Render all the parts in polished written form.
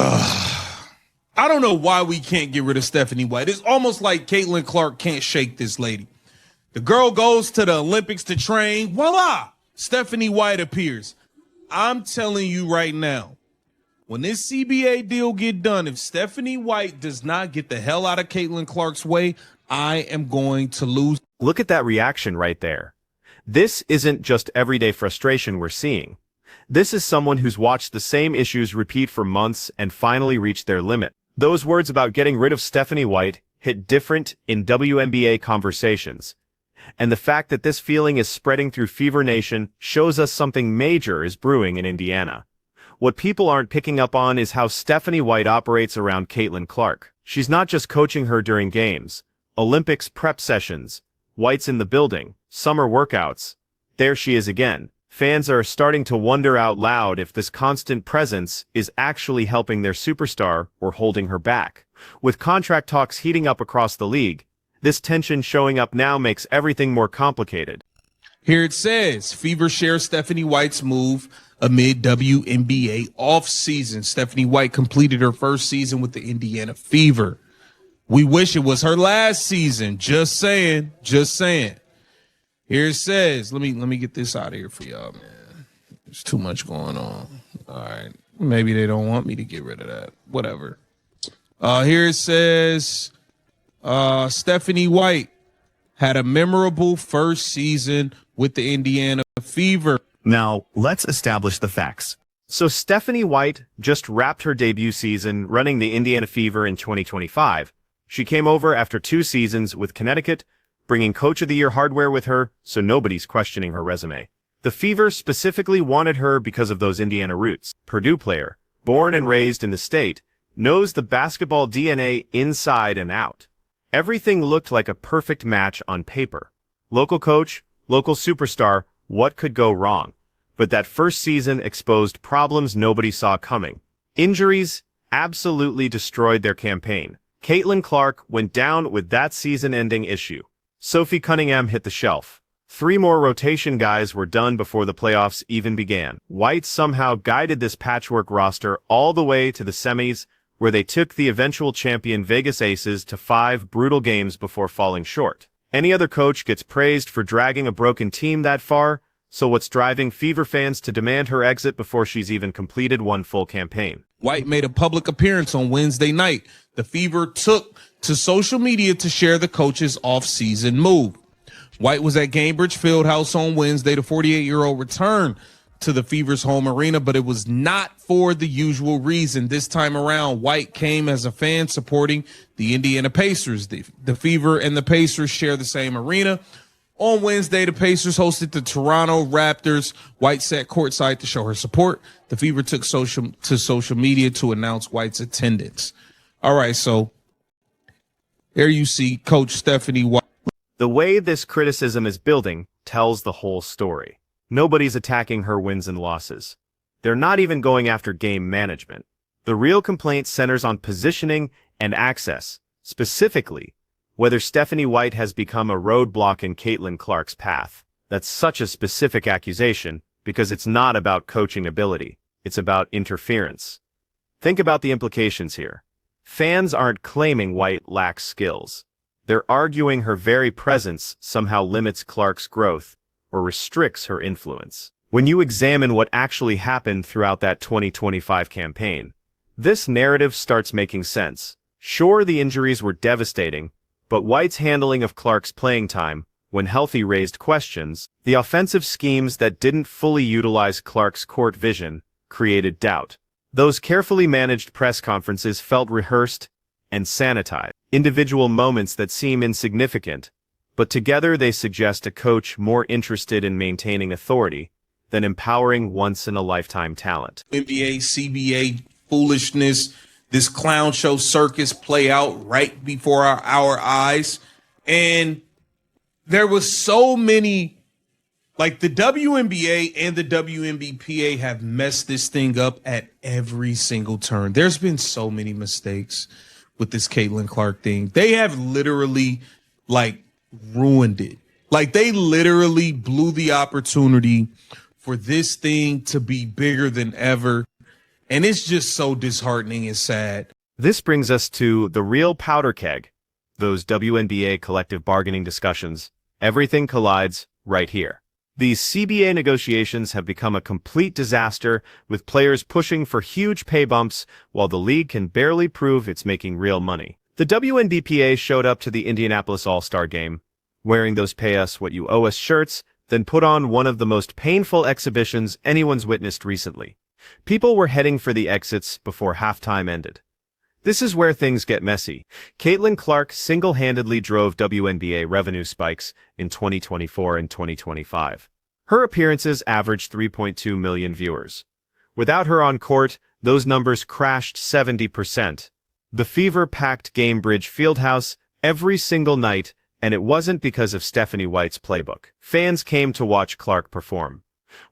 I don't know why we can't get rid of Stephanie White. It's almost like Caitlin Clark can't shake this lady. The girl goes to the Olympics to train. Voila! Stephanie White appears. I'm telling you right now, when this CBA deal get done, if Stephanie White does not get the hell out of Caitlin Clark's way, I am going to lose. Look at that reaction right there. This isn't just everyday frustration we're seeing. This is someone who's watched the same issues repeat for months and finally reached their limit. Those words about getting rid of Stephanie White hit different in WNBA conversations. And the fact that this feeling is spreading through Fever Nation shows us something major is brewing in Indiana. What people aren't picking up on is how Stephanie White operates around Caitlin Clark. She's not just coaching her during games, Olympics prep sessions, White's in the building, summer workouts. There she is again. Fans are starting to wonder out loud if this constant presence is actually helping their superstar or holding her back. With contract talks heating up across the league, this tension showing up now makes everything more complicated. Here it says, Fever shares Stephanie White's move amid WNBA offseason. Stephanie White completed her first season with the Indiana Fever. We wish it was her last season. Just saying. Just saying. Here it says, let me get this out of here for y'all, man. There's too much going on. All right. Maybe they don't want me to get rid of that. Whatever. Here it says, Stephanie White had a memorable first season with the Indiana Fever. Now, let's establish the facts. So Stephanie White just wrapped her debut season running the Indiana Fever in 2025. She came over after 2 seasons with Connecticut, bringing Coach of the Year hardware with her, so nobody's questioning her resume. The Fever specifically wanted her because of those Indiana roots. Purdue player, born and raised in the state, knows the basketball DNA inside and out. Everything looked like a perfect match on paper. Local coach, local superstar, what could go wrong? But that first season exposed problems nobody saw coming. Injuries absolutely destroyed their campaign. Caitlin Clark went down with that season-ending issue. Sophie Cunningham hit the shelf. 3 more rotation guys were done before the playoffs even began. White somehow guided this patchwork roster all the way to the semis, where they took the eventual champion Vegas Aces to 5 brutal games before falling short. Any other coach gets praised for dragging a broken team that far, so what's driving Fever fans to demand her exit before she's even completed 1 full campaign? White made a public appearance on Wednesday night. The Fever took to social media to share the coach's off-season move. White was at Gainbridge Fieldhouse on Wednesday. The 48-year-old returned to the Fever's home arena, but it was not for the usual reason. This time around, White came as a fan supporting the Indiana Pacers. The Fever and the Pacers share the same arena. On Wednesday, the Pacers hosted the Toronto Raptors. White sat courtside to show her support. The Fever took to social media to announce White's attendance. All right, so there you see Coach Stephanie White. The way this criticism is building tells the whole story. Nobody's attacking her wins and losses. They're not even going after game management. The real complaint centers on positioning and access, specifically whether Stephanie White has become a roadblock in Caitlin Clark's path. That's such a specific accusation because it's not about coaching ability. It's about interference. Think about the implications here. Fans aren't claiming White lacks skills. They're arguing her very presence somehow limits Clark's growth or restricts her influence. When you examine what actually happened throughout that 2025 campaign, this narrative starts making sense. Sure, the injuries were devastating, but White's handling of Clark's playing time, when healthy, raised questions. The offensive schemes that didn't fully utilize Clark's court vision created doubt. Those carefully managed press conferences felt rehearsed and sanitized. Individual moments that seem insignificant, but together they suggest a coach more interested in maintaining authority than empowering once-in-a-lifetime talent. NBA, CBA foolishness, this clown show circus play out right before our eyes. And there was so many, like the WNBA and the WNBPA have messed this thing up at every single turn. There's been so many mistakes with this Caitlin Clark thing. They have literally like ruined it. Like they literally blew the opportunity for this thing to be bigger than ever. And it's just so disheartening and sad. This brings us to the real powder keg, those WNBA collective bargaining discussions. Everything collides right here. These CBA negotiations have become a complete disaster, with players pushing for huge pay bumps while the league can barely prove it's making real money. The WNBPA showed up to the Indianapolis All-Star Game, wearing those pay us what you owe us shirts, then put on one of the most painful exhibitions anyone's witnessed recently. People were heading for the exits before halftime ended. This is where things get messy. Caitlin Clark single-handedly drove WNBA revenue spikes in 2024 and 2025. Her appearances averaged 3.2 million viewers. Without her on court, those numbers crashed 70%. The fever-packed Gamebridge Fieldhouse every single night, and it wasn't because of Stephanie White's playbook. Fans came to watch Clark perform.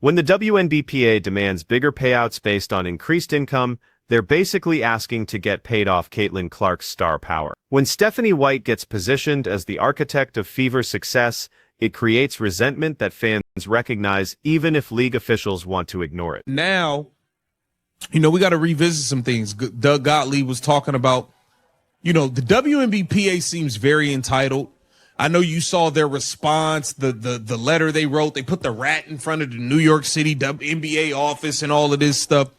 When the WNBPA demands bigger payouts based on increased income, they're basically asking to get paid off Caitlin Clark's star power. When Stephanie White gets positioned as the architect of Fever's success, it creates resentment that fans recognize even if league officials want to ignore it. Now, we got to revisit some things. Doug Gottlieb was talking about, the WNBPA seems very entitled. I know you saw their response, the letter they wrote. They put the rat in front of the New York City NBA office and all of this stuff.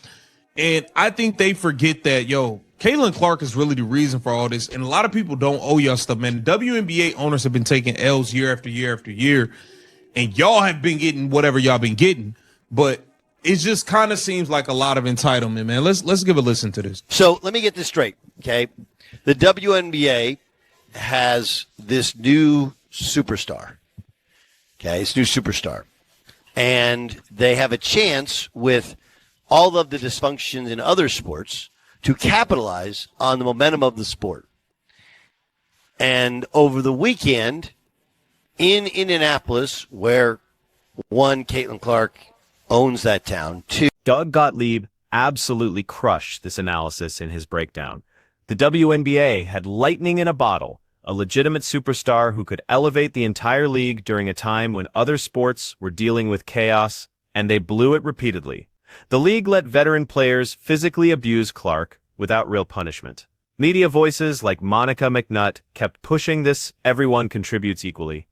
And I think they forget that, Caitlin Clark is really the reason for all this. And a lot of people don't owe y'all stuff, man. The WNBA owners have been taking L's year after year after year. And y'all have been getting whatever y'all been getting. But it just kind of seems like a lot of entitlement, man. Let's give a listen to this. So let me get this straight, okay? The WNBA has this new superstar, okay? This new superstar. And they have a chance with all of the dysfunctions in other sports to capitalize on the momentum of the sport. And over the weekend in Indianapolis, where one, Caitlin Clark owns that town, two, Doug Gottlieb absolutely crushed this analysis in his breakdown. The WNBA had lightning in a bottle, a legitimate superstar who could elevate the entire league during a time when other sports were dealing with chaos, and they blew it repeatedly. The league let veteran players physically abuse Clark without real punishment. Media voices like Monica McNutt kept pushing this everyone contributes equally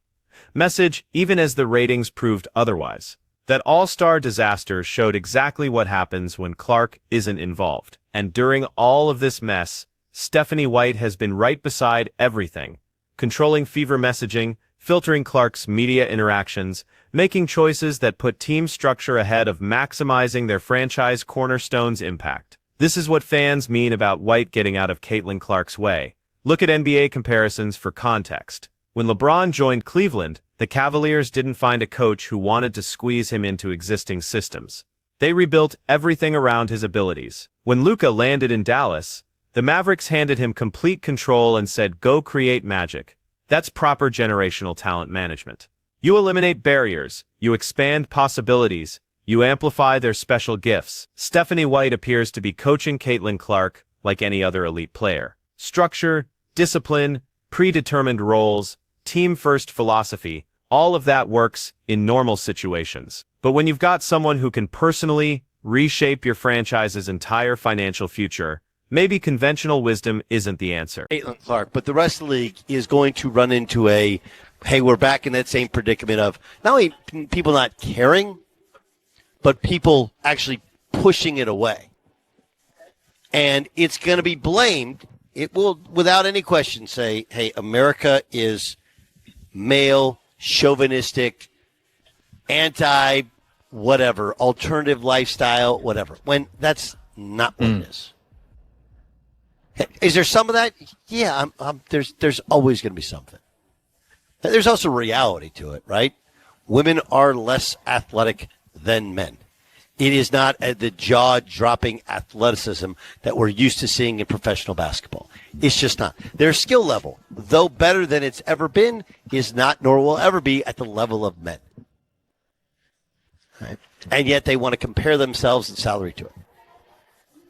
message, even as the ratings proved otherwise. That all-star disaster showed exactly what happens when Clark isn't involved. And during all of this mess, Stephanie White has been right beside everything, controlling Fever messaging, filtering Clark's media interactions, making choices that put team structure ahead of maximizing their franchise cornerstone's impact. This is what fans mean about White getting out of Caitlin Clark's way. Look at NBA comparisons for context. When LeBron joined Cleveland, the Cavaliers didn't find a coach who wanted to squeeze him into existing systems. They rebuilt everything around his abilities. When Luka landed in Dallas, the Mavericks handed him complete control and said, "Go create magic." That's proper generational talent management. You eliminate barriers, you expand possibilities, you amplify their special gifts. Stephanie White appears to be coaching Caitlin Clark like any other elite player. Structure, discipline, predetermined roles, team-first philosophy, all of that works in normal situations. But when you've got someone who can personally reshape your franchise's entire financial future, maybe conventional wisdom isn't the answer. Caitlin Clark, but the rest of the league is going to run into a, hey, we're back in that same predicament of not only people not caring, but people actually pushing it away. And it's going to be blamed. It will, without any question, say, hey, America is male, chauvinistic, anti-whatever, alternative lifestyle, whatever, when that's not what it is. Is there some of that? Yeah, there's always going to be something. There's also reality to it, right? Women are less athletic than men. It is not the jaw-dropping athleticism that we're used to seeing in professional basketball. It's just not. Their skill level, though better than it's ever been, is not nor will ever be at the level of men. Right? And yet they want to compare themselves in salary to it.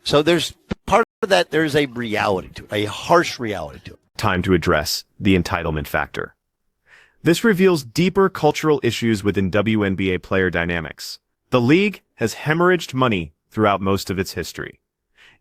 So there's part of that, there's a reality to it, a harsh reality to it. Time to address the entitlement factor. This reveals deeper cultural issues within WNBA player dynamics. The league has hemorrhaged money throughout most of its history.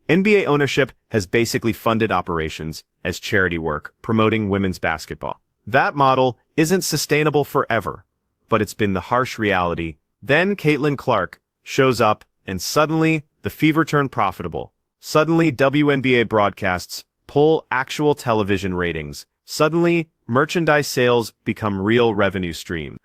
NBA ownership has basically funded operations as charity work, promoting women's basketball. That model isn't sustainable forever, but it's been the harsh reality. Then Caitlin Clark shows up, and suddenly the Fever turned profitable. Suddenly WNBA broadcasts pull actual television ratings. Suddenly merchandise sales become real revenue stream.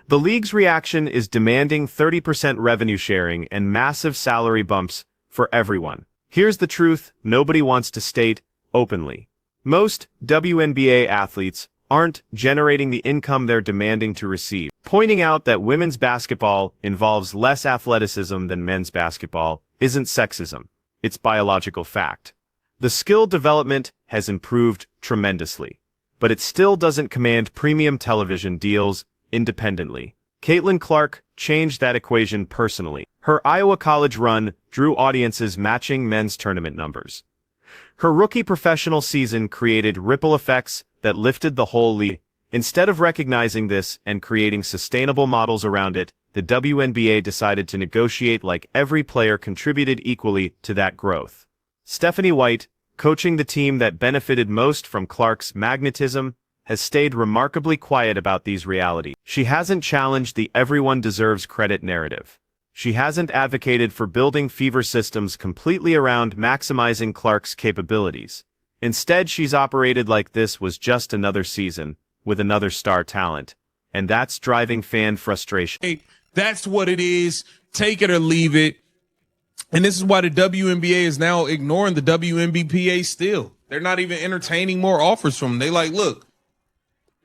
The league's reaction is demanding 30% revenue sharing and massive salary bumps for everyone. Here's the truth nobody wants to state openly. Most WNBA athletes aren't generating the income they're demanding to receive. Pointing out that women's basketball involves less athleticism than men's basketball isn't sexism. It's biological fact. The skill development has improved tremendously, but it still doesn't command premium television deals independently. Caitlin Clark changed that equation personally. Her Iowa College run drew audiences matching men's tournament numbers. Her rookie professional season created ripple effects that lifted the whole league. Instead of recognizing this and creating sustainable models around it, the WNBA decided to negotiate like every player contributed equally to that growth. Stephanie White, coaching the team that benefited most from Clark's magnetism, has stayed remarkably quiet about these realities. She hasn't challenged the everyone deserves credit narrative. She hasn't advocated for building Fever systems completely around maximizing Clark's capabilities. Instead, she's operated like this was just another season, with another star talent. And that's driving fan frustration. Hey, that's what it is. Take it or leave it. And this is why the WNBA is now ignoring the WNBPA still. They're not even entertaining more offers from them. They like, look,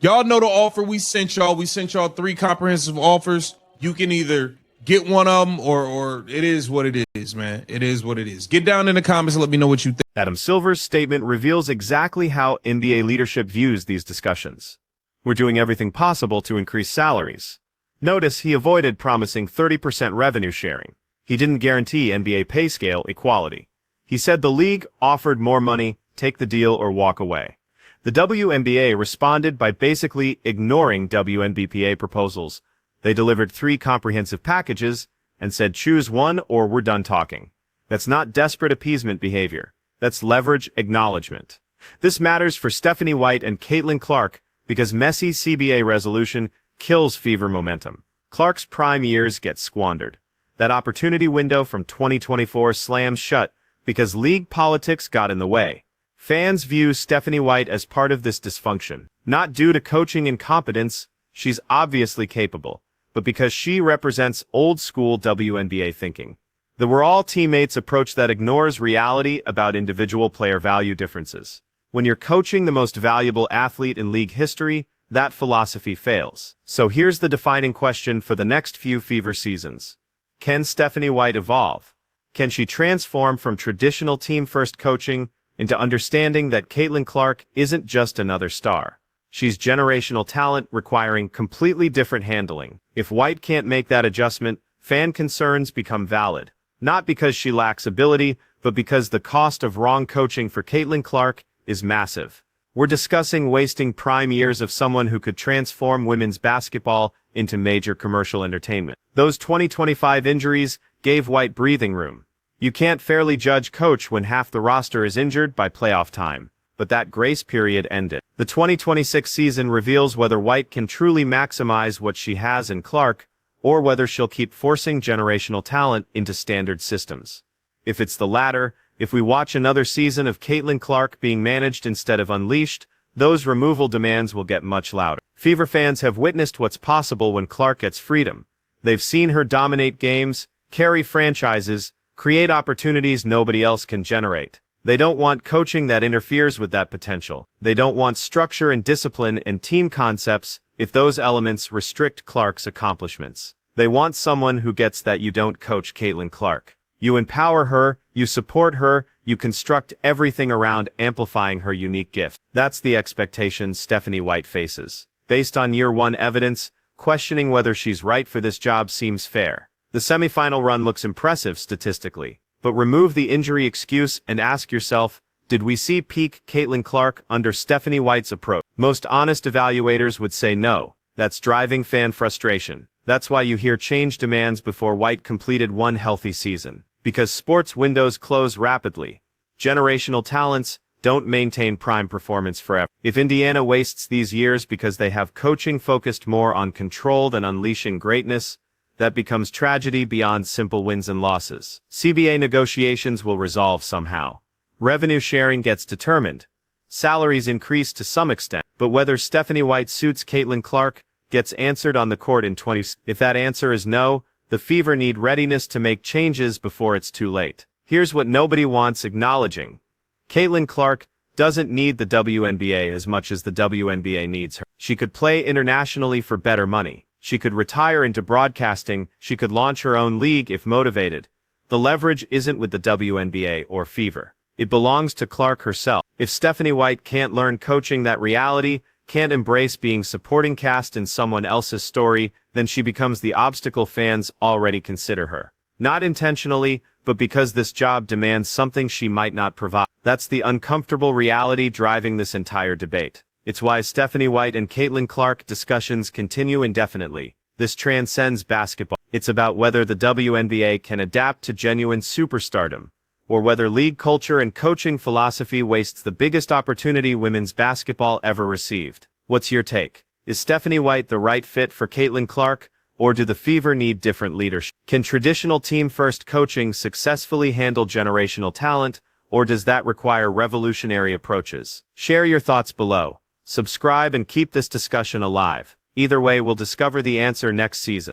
y'all know the offer we sent y'all. We sent y'all 3 comprehensive offers. You can either get one of them or it is what it is, man. It is what it is. Get down in the comments and let me know what you think. Adam Silver's statement reveals exactly how NBA leadership views these discussions. We're doing everything possible to increase salaries. Notice he avoided promising 30% revenue sharing. He didn't guarantee NBA pay scale equality. He said the league offered more money, take the deal or walk away. The WNBA responded by basically ignoring WNBPA proposals. They delivered 3 comprehensive packages and said choose one or we're done talking. That's not desperate appeasement behavior. That's leverage acknowledgement. This matters for Stephanie White and Caitlin Clark because messy CBA resolution kills Fever momentum. Clark's prime years get squandered. That opportunity window from 2024 slams shut because league politics got in the way. Fans view Stephanie White as part of this dysfunction, not due to coaching incompetence. She's obviously capable, but because she represents old-school WNBA thinking. The we're all teammates approach that ignores reality about individual player value differences. When you're coaching the most valuable athlete in league history, that philosophy fails. So here's the defining question for the next few Fever seasons. Can Stephanie White evolve? Can she transform from traditional team-first coaching into understanding that Caitlin Clark isn't just another star? She's generational talent requiring completely different handling. If White can't make that adjustment, fan concerns become valid. Not because she lacks ability, but because the cost of wrong coaching for Caitlin Clark is massive. We're discussing wasting prime years of someone who could transform women's basketball into major commercial entertainment. Those 2025 injuries gave White breathing room. You can't fairly judge coach when half the roster is injured by playoff time, but that grace period ended. The 2026 season reveals whether White can truly maximize what she has in Clark, or whether she'll keep forcing generational talent into standard systems. If it's the latter, if we watch another season of Caitlin Clark being managed instead of unleashed, those removal demands will get much louder. Fever fans have witnessed what's possible when Clark gets freedom. They've seen her dominate games, carry franchises, create opportunities nobody else can generate. They don't want coaching that interferes with that potential. They don't want structure and discipline and team concepts if those elements restrict Clark's accomplishments. They want someone who gets that you don't coach Caitlin Clark. You empower her, you support her, you construct everything around amplifying her unique gift. That's the expectation Stephanie White faces. Based on year 1 evidence, questioning whether she's right for this job seems fair. The semifinal run looks impressive statistically, but remove the injury excuse and ask yourself, did we see peak Caitlin Clark under Stephanie White's approach? Most honest evaluators would say no. That's driving fan frustration. That's why you hear change demands before White completed one healthy season. Because sports windows close rapidly. Generational talents don't maintain prime performance forever. If Indiana wastes these years because they have coaching focused more on control than unleashing greatness, that becomes tragedy beyond simple wins and losses. CBA negotiations will resolve somehow. Revenue sharing gets determined. Salaries increase to some extent, but whether Stephanie White suits Caitlin Clark gets answered on the court in 20. If that answer is no, the Fever need readiness to make changes before it's too late. Here's what nobody wants acknowledging. Caitlin Clark doesn't need the WNBA as much as the WNBA needs her. She could play internationally for better money. She could retire into broadcasting. She could launch her own league if motivated. The leverage isn't with the WNBA or Fever. It belongs to Clark herself. If Stephanie White can't learn coaching that reality, can't embrace being supporting cast in someone else's story, then she becomes the obstacle fans already consider her. Not intentionally, but because this job demands something she might not provide. That's the uncomfortable reality driving this entire debate. It's why Stephanie White and Caitlin Clark discussions continue indefinitely. This transcends basketball. It's about whether the WNBA can adapt to genuine superstardom, or whether league culture and coaching philosophy wastes the biggest opportunity women's basketball ever received. What's your take? Is Stephanie White the right fit for Caitlin Clark, or do the Fever need different leadership? Can traditional team-first coaching successfully handle generational talent, or does that require revolutionary approaches? Share your thoughts below. Subscribe and keep this discussion alive. Either way, we'll discover the answer next season.